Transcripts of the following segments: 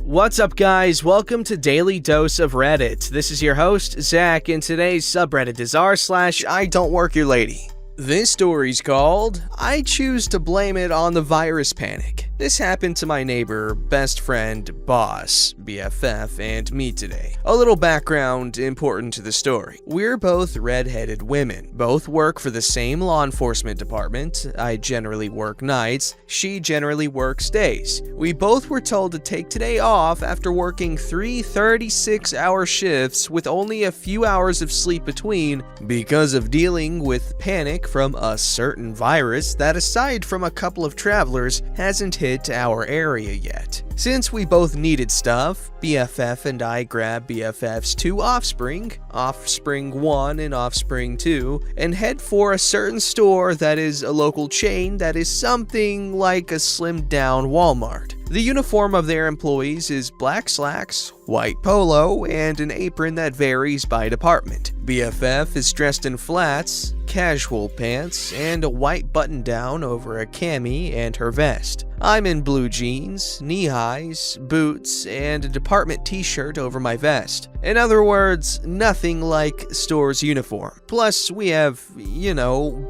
What's up, guys? Welcome to Daily Dose of Reddit. This is your host, Zach, and today's subreddit is r/IDontWorkHereLady. This story's called, I Choose to Blame It on the Virus Panic. This happened to my neighbor, best friend, boss, BFF, and me today. A little background important to the story. We're both red-headed women. Both work for the same law enforcement department. I generally work nights. She generally works days. We both were told to take today off after working 3 36-hour shifts with only a few hours of sleep between because of dealing with panic from a certain virus that, aside from a couple of travelers, hasn't hit our area yet. Since we both needed stuff, BFF and I grabbed BFF's 2 offspring, Offspring 1 and Offspring 2, and head for a certain store that is a local chain that is something like a slimmed down Walmart. The uniform of their employees is black slacks, white polo, and an apron that varies by department. BFF is dressed in flats, casual pants, and a white button-down over a cami and her vest. I'm in blue jeans, knee-highs, boots, and a department t-shirt over my vest. In other words, nothing like store's uniform. Plus, we have,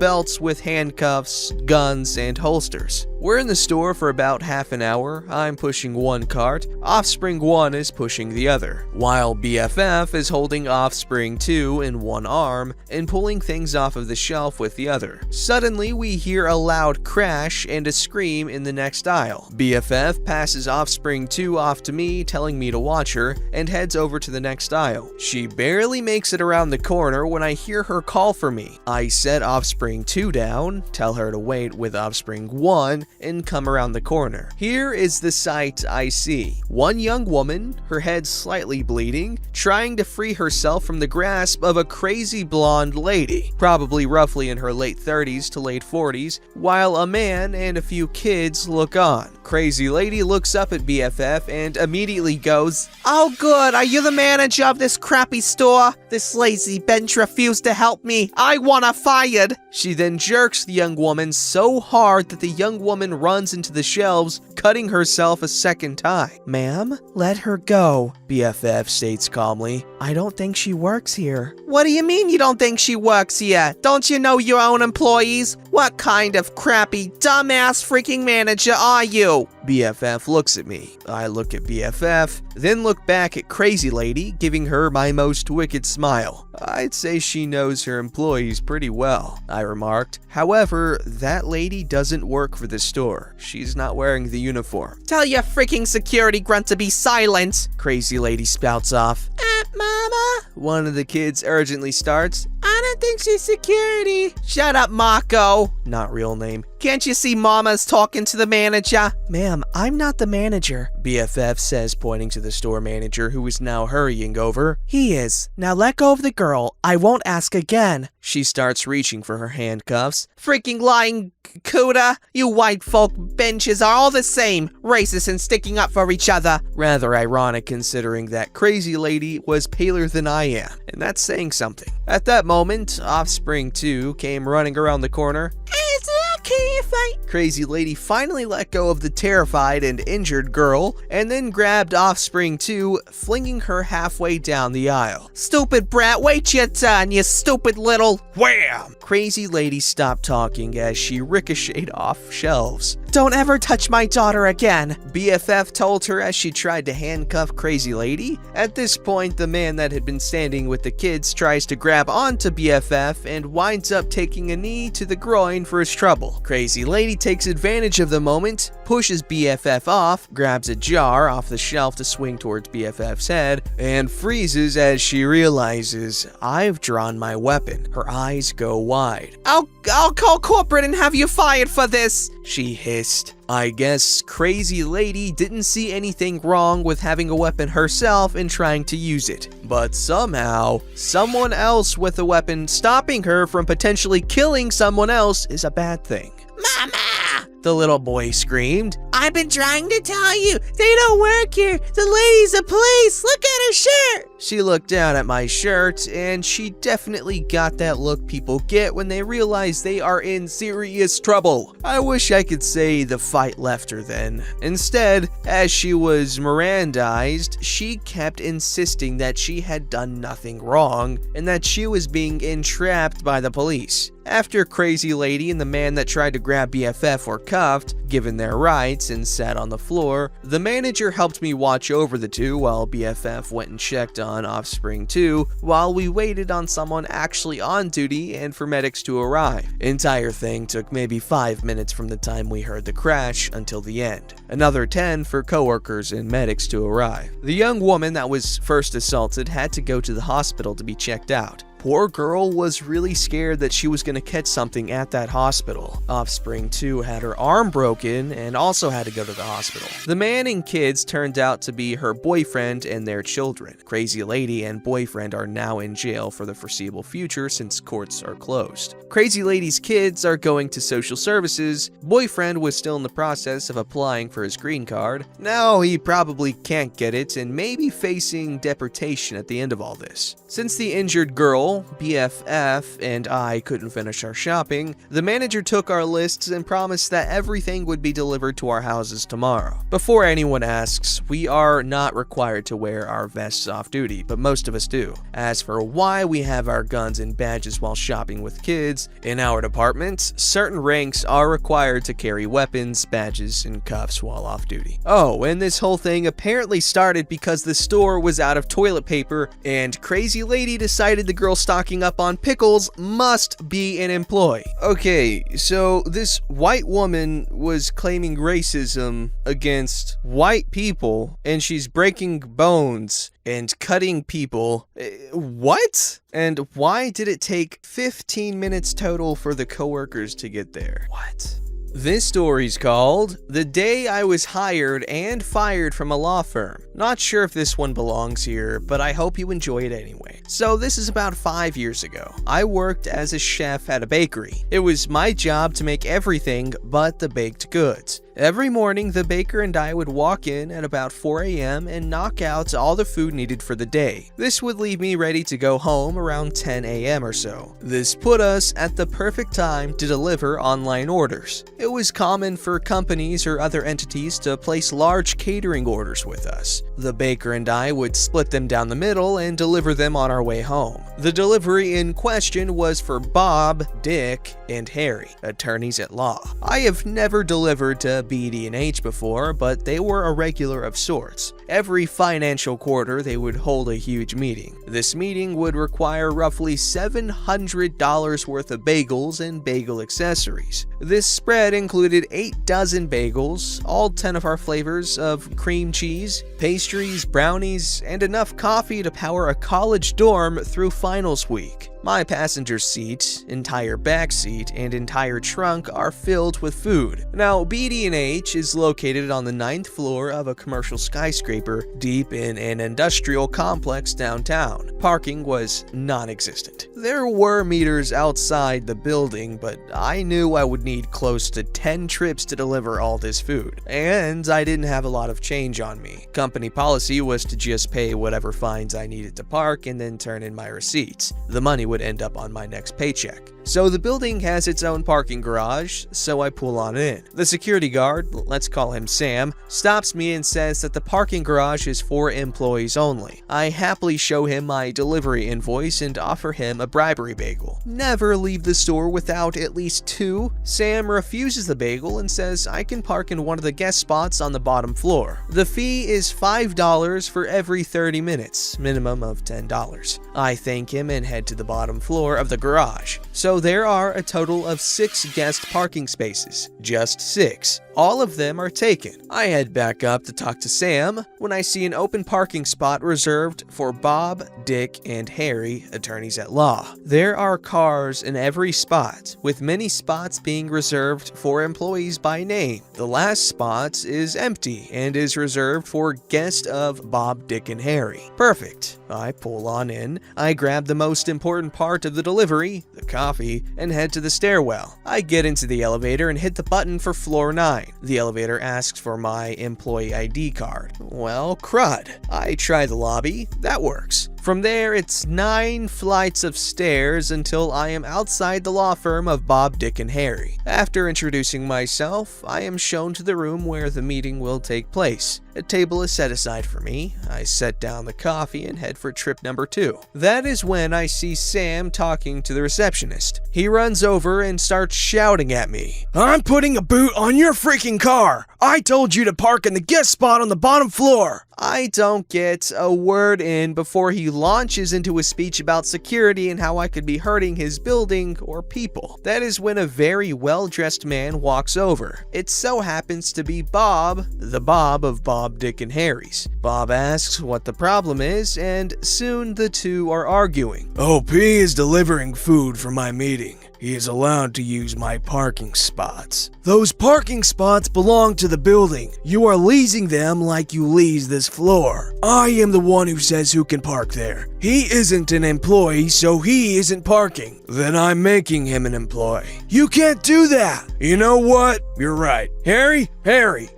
belts with handcuffs, guns, and holsters. We're in the store for about half an hour. I'm pushing one cart, Offspring 1 is pushing the other, while BFF is holding Offspring 2 in one arm and pulling things off of the shelf with the other. Suddenly, we hear a loud crash and a scream in the next aisle. BFF passes Offspring 2 off to me, telling me to watch her, and heads over to the next aisle. She barely makes it around the corner when I hear her call for me. I set Offspring 2 down, tell her to wait with Offspring 1, and come around the corner. Here is the sight I see. One young woman, her head slightly bleeding, trying to free herself from the grasp of a crazy blonde lady, probably roughly in her late 30s to late 40s, while a man and a few kids look on. Crazy lady looks up at BFF and immediately goes, "Oh good, are you the manager of this crappy store? This lazy bench refused to help me. I want her fired." She then jerks the young woman so hard that the young woman runs into the shelves, cutting herself a second time. "Ma'am, let her go," BFF states calmly. "I don't think she works here." "What do you mean you don't think she works here? Don't you know your own employees? What kind of crappy, dumbass freaking manager are you?" BFF looks at me. I look at BFF, then look back at Crazy Lady, giving her my most wicked smile. I'd say she knows her employees pretty well, I remarked. However, that lady doesn't work for the store. She's not wearing the uniform. "Tell your freaking security grunt to be silent," Crazy Lady spouts off. Mama?" One of the kids urgently starts. "I don't think she's security." "Shut up, Marco." Not real name. "Can't you see Mama's talking to the manager?" "Ma'am, I'm not the manager," BFF says, pointing to the store manager, who is now hurrying over. "He is. Now let go of the girl. I won't ask again." She starts reaching for her handcuffs. "Freaking lying cooter. You white folk benches are all the same, racist and sticking up for each other." Rather ironic considering that Crazy Lady was paler than I am, and that's saying something. At that moment, Offspring 2 came running around the corner. "Is it okay if I—" Crazy Lady finally let go of the terrified and injured girl, and then grabbed Offspring 2, flinging her halfway down the aisle. "Stupid brat, wait your turn, you stupid little—" Wham! Crazy Lady stopped talking as she ricocheted off shelves. "Don't ever touch my daughter again," BFF told her as she tried to handcuff Crazy Lady. At this point, the man that had been standing with the kids tries to grab onto BFF and winds up taking a knee to the groin for his trouble. Crazy Lady takes advantage of the moment, pushes BFF off, grabs a jar off the shelf to swing towards BFF's head, and freezes as she realizes I've drawn my weapon. Her eyes go wide. I'll call corporate and have you fired for this," she hissed. I guess Crazy Lady didn't see anything wrong with having a weapon herself and trying to use it. But somehow, someone else with a weapon stopping her from potentially killing someone else is a bad thing. "Mama!" the little boy screamed. I've been trying to tell you, they don't work here. The lady's a police. Look at her shirt. She looked down at my shirt, and she definitely got that look people get when they realize they are in serious trouble. I wish I could say the fight left her then. Instead, as she was Mirandized, she kept insisting that she had done nothing wrong and that she was being entrapped by the police. After Crazy Lady and the man that tried to grab BFF were cuffed, given their rights, and sat on the floor, the manager helped me watch over the two while BFF went and checked on Offspring 2 while we waited on someone actually on duty and for medics to arrive. Entire thing took maybe 5 minutes from the time we heard the crash until the end. Another 10 for coworkers and medics to arrive. The young woman that was first assaulted had to go to the hospital to be checked out. Poor girl was really scared that she was going to catch something at that hospital. Offspring 2 had her arm broken and also had to go to the hospital. The man and kids turned out to be her boyfriend and their children. Crazy Lady and boyfriend are now in jail for the foreseeable future since courts are closed. Crazy Lady's kids are going to social services. Boyfriend was still in the process of applying for his green card. Now he probably can't get it and may be facing deportation at the end of all this. Since the injured girl, BFF, and I couldn't finish our shopping, the manager took our lists and promised that everything would be delivered to our houses tomorrow. Before anyone asks, we are not required to wear our vests off duty, but most of us do. As for why we have our guns and badges while shopping with kids, in our department, certain ranks are required to carry weapons, badges, and cuffs while off duty. Oh, and this whole thing apparently started because the store was out of toilet paper, and Crazy Lady decided the girl stocking up on pickles must be an employee. Okay, so this white woman was claiming racism against white people, and she's breaking bones and cutting people. What? And why did it take 15 minutes total for the coworkers to get there? What? This story's called The Day I Was Hired and Fired from a Law Firm. Not sure if this one belongs here, but I hope you enjoy it anyway. So this is about 5 years ago. I worked as a chef at a bakery. It was my job to make everything but the baked goods. Every morning, the baker and I would walk in at about 4 a.m. and knock out all the food needed for the day. This would leave me ready to go home around 10 a.m. or so. This put us at the perfect time to deliver online orders. It was common for companies or other entities to place large catering orders with us. The baker and I would split them down the middle and deliver them on our way home. The delivery in question was for Bob, Dick, and Harry, attorneys at law. I have never delivered to BD&H before, but they were a regular of sorts. Every financial quarter, they would hold a huge meeting. This meeting would require roughly $700 worth of bagels and bagel accessories. This spread included 8 dozen bagels, all 10 of our flavors of cream cheese, pastries, brownies, and enough coffee to power a college dorm through finals week. My passenger seat, entire back seat, and entire trunk are filled with food. Now, BD&H is located on the 9th floor of a commercial skyscraper deep in an industrial complex downtown. Parking was non-existent. There were meters outside the building, but I knew I would need close to 10 trips to deliver all this food, and I didn't have a lot of change on me. Company policy was to just pay whatever fines I needed to park and then turn in my receipts. The money would end up on my next paycheck. So the building has its own parking garage, so I pull on in. The security guard, let's call him Sam, stops me and says that the parking garage is for employees only. I happily show him my delivery invoice and offer him a bribery bagel. Never leave the store without at least 2. Sam refuses the bagel and says I can park in one of the guest spots on the bottom floor. The fee is $5 for every 30 minutes, minimum of $10. I thank him and head to the bottom floor of the garage. So there are a total of 6 guest parking spaces. Just 6. All of them are taken. I head back up to talk to Sam when I see an open parking spot reserved for Bob, Dick, and Harry, attorneys at law. There are cars in every spot, with many spots being reserved for employees by name. The last spot is empty and is reserved for guest of Bob, Dick, and Harry. Perfect. I pull on in, I grab the most important part of the delivery, the coffee, and head to the stairwell. I get into the elevator and hit the button for floor 9. The elevator asks for my employee ID card. Well, crud. I try the lobby. That works. From there, it's 9 flights of stairs until I am outside the law firm of Bob, Dick, and Harry. After introducing myself, I am shown to the room where the meeting will take place. A table is set aside for me. I set down the coffee and head for trip number 2. That is when I see Sam talking to the receptionist. He runs over and starts shouting at me. I'm putting a boot on your freaking car! I told you to park in the guest spot on the bottom floor! I don't get a word in before he launches into a speech about security and how I could be hurting his building or people. That is when a very well-dressed man walks over. It so happens to be Bob, the Bob of Bob, Dick, and Harry's. Bob asks what the problem is, and soon the two are arguing. OP is delivering food for my meeting. He is allowed to use my parking spots. Those parking spots belong to the building. You are leasing them like you lease this floor. I am the one who says who can park there. He isn't an employee, so he isn't parking. Then I'm making him an employee. You can't do that. You know what? You're right. Harry,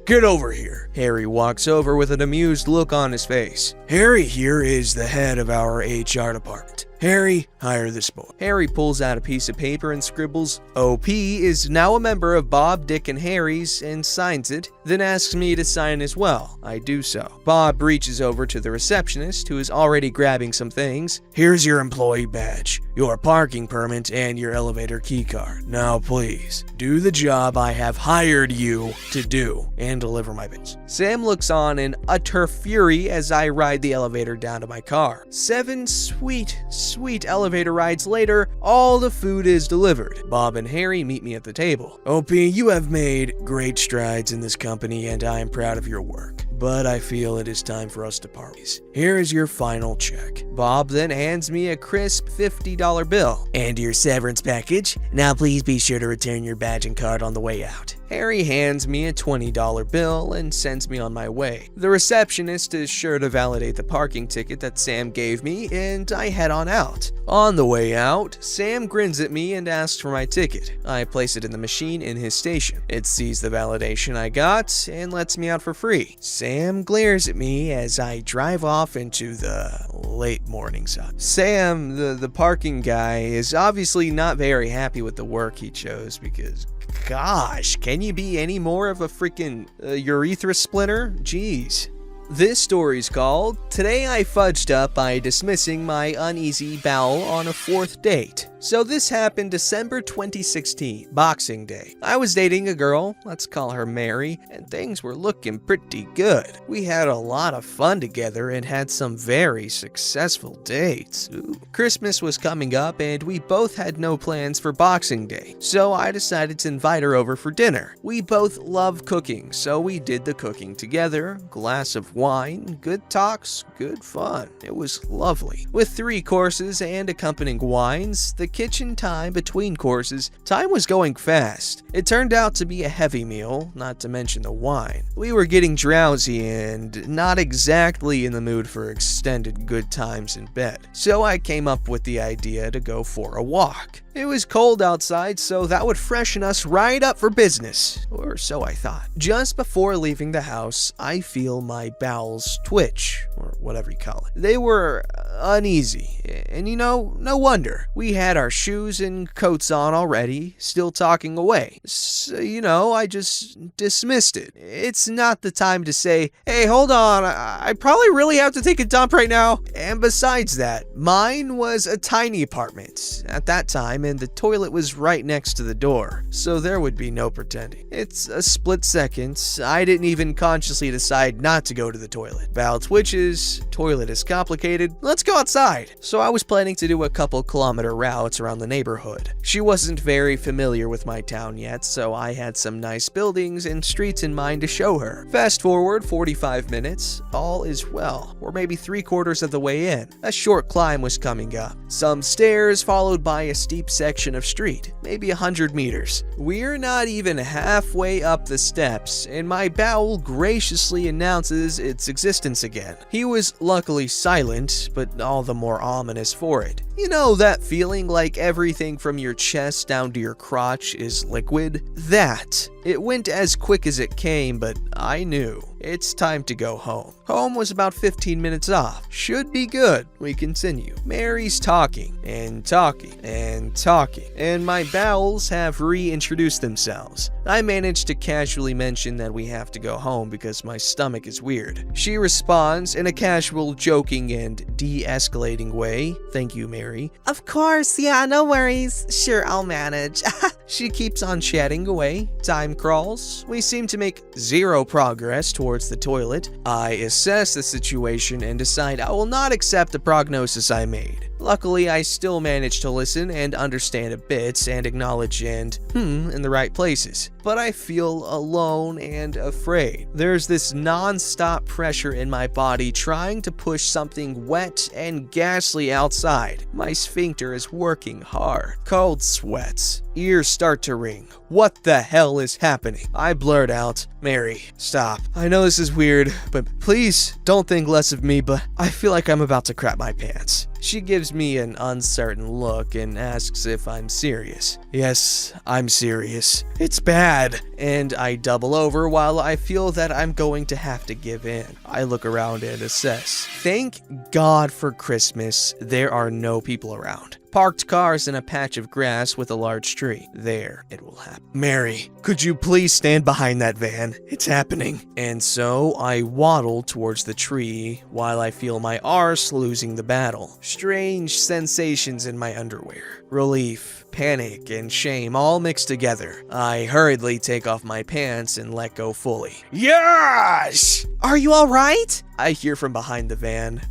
get over here. Harry walks over with an amused look on his face. Harry here is the head of our HR department. Harry, hire this boy. Harry pulls out a piece of paper and scribbles, OP is now a member of Bob, Dick, and Harry's, and signs it, then asks me to sign as well. I do so. Bob reaches over to the receptionist, who is already grabbing some things. Here's your employee badge, your parking permit, and your elevator keycard. Now please, do the job I have hired you to do, and deliver my bits. Sam looks on in utter fury as I ride the elevator down to my car. 7 sweet elevator rides later, all the food is delivered. Bob and Harry meet me at the table. OP, you have made great strides in this company and I am proud of your work. But I feel it is time for us to part ways. Here is your final check. Bob then hands me a crisp $50 bill. And your severance package. Now please be sure to return your badge and card on the way out. Harry hands me a $20 bill and sends me on my way. The receptionist is sure to validate the parking ticket that Sam gave me, and I head on out. On the way out, Sam grins at me and asks for my ticket. I place it in the machine in his station. It sees the validation I got and lets me out for free. Sam glares at me as I drive off into the late morning sun. Sam, the parking guy, is obviously not very happy with the work he chose because, gosh, can you be any more of a freaking urethra splinter? Jeez. This story's called, Today I Fudged Up by Dismissing My Uneasy Bowel on a 4th Date. So this happened December 2016, Boxing Day. I was dating a girl, let's call her Mary, and things were looking pretty good. We had a lot of fun together and had some very successful dates. Christmas was coming up and we both had no plans for Boxing Day, so I decided to invite her over for dinner. We both love cooking, so we did the cooking together, glass of wine, good talks, good fun. It was lovely. With 3 courses and accompanying wines, the kitchen time between courses, time was going fast. It turned out to be a heavy meal, not to mention the wine. We were getting drowsy and not exactly in the mood for extended good times in bed. So I came up with the idea to go for a walk. It was cold outside, so that would freshen us right up for business, or so I thought. Just before leaving the house, I feel my bowels twitch, or whatever you call it. They were uneasy, and no wonder. We had our shoes and coats on already, still talking away. So, I just dismissed it. It's not the time to say, hey, hold on, I probably really have to take a dump right now. And besides that, mine was a tiny apartment at that time, and the toilet was right next to the door, so there would be no pretending. It's a split second. I didn't even consciously decide not to go to the toilet. Bowel twitches, toilet is complicated, let's go outside. So I was planning to do a couple kilometer routes around the neighborhood. She wasn't very familiar with my town yet, so I had some nice buildings and streets in mind to show her. Fast forward 45 minutes, all is well. We're maybe 3/4 of the way in. A short climb was coming up. Some stairs followed by a steep section of street, maybe 100 meters. We're not even halfway up the steps, and my bowel graciously announces its existence again. He was luckily silent, but all the more ominous for it. You know that feeling like everything from your chest down to your crotch is liquid? That. It went as quick as it came, but I knew. It's time to go home. Home was about 15 minutes off. Should be good. We continue. Mary's talking, and talking, and talking, and my bowels have reintroduced themselves. I managed to casually mention that we have to go home because my stomach is weird. She responds in a casual, joking, and de-escalating way. Thank you, Mary. Of course, yeah, no worries. Sure, I'll manage. She keeps on chatting away. Time crawls. We seem to make zero progress towards the toilet. I assess the situation and decide I will not accept the prognosis I made. Luckily, I still manage to listen and understand a bit and acknowledge and in the right places. But I feel alone and afraid. There's this non-stop pressure in my body trying to push something wet and ghastly outside. My sphincter is working hard. Cold sweats. Ears start to ring. What the hell is happening? I blurt out, Mary, stop. I know this is weird, but please don't think less of me, but I feel like I'm about to crap my pants. She gives me an uncertain look and asks if I'm serious. Yes, I'm serious. It's bad. And I double over while I feel that I'm going to have to give in. I look around and assess. Thank God for Christmas, there are no people around. Parked cars in a patch of grass with a large tree. There, it will happen. Mary, could you please stand behind that van? It's happening. And so I waddle towards the tree while I feel my arse losing the battle. Strange sensations in my underwear. Relief, panic, and shame all mixed together. I hurriedly take off my pants and let go fully. Yes! Are you alright? I hear from behind the van.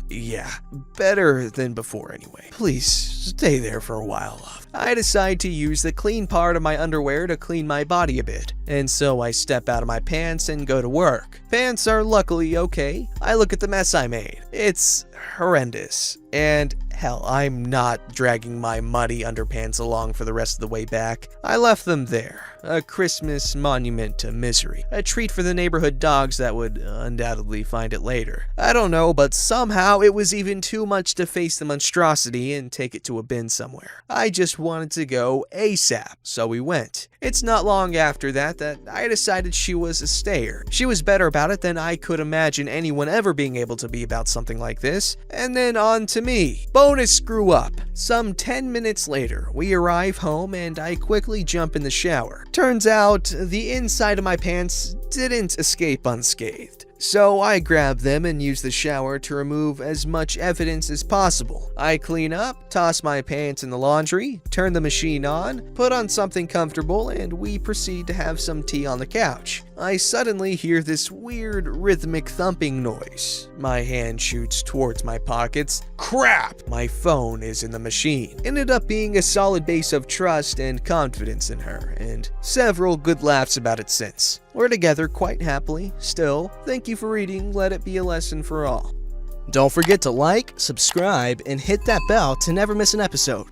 Yeah. Better than before anyway. Please, stay there for a while, love. I decide to use the clean part of my underwear to clean my body a bit, and so I step out of my pants and go to work. Pants are luckily okay. I look at the mess I made. It's horrendous. And hell, I'm not dragging my muddy underpants along for the rest of the way back. I left them there. A Christmas monument to misery. A treat for the neighborhood dogs that would undoubtedly find it later. I don't know, but somehow it was even too much to face the monstrosity and take it to a bin somewhere. I just wanted to go ASAP, so we went. It's not long after that I decided she was a stayer. She was better about it than I could imagine anyone ever being able to be about something like this. And then on to me. Bonus screw up. Some 10 minutes later, we arrive home and I quickly jump in the shower. Turns out, the inside of my pants didn't escape unscathed. So I grab them and use the shower to remove as much evidence as possible. I clean up, toss my pants in the laundry, turn the machine on, put on something comfortable, and we proceed to have some tea on the couch. I suddenly hear this weird rhythmic thumping noise. My hand shoots towards my pockets. Crap! My phone is in the machine. Ended up being a solid base of trust and confidence in her, and several good laughs about it since. We're together quite happily. Still, thank you for reading. Let it be a lesson for all. Don't forget to like, subscribe, and hit that bell to never miss an episode.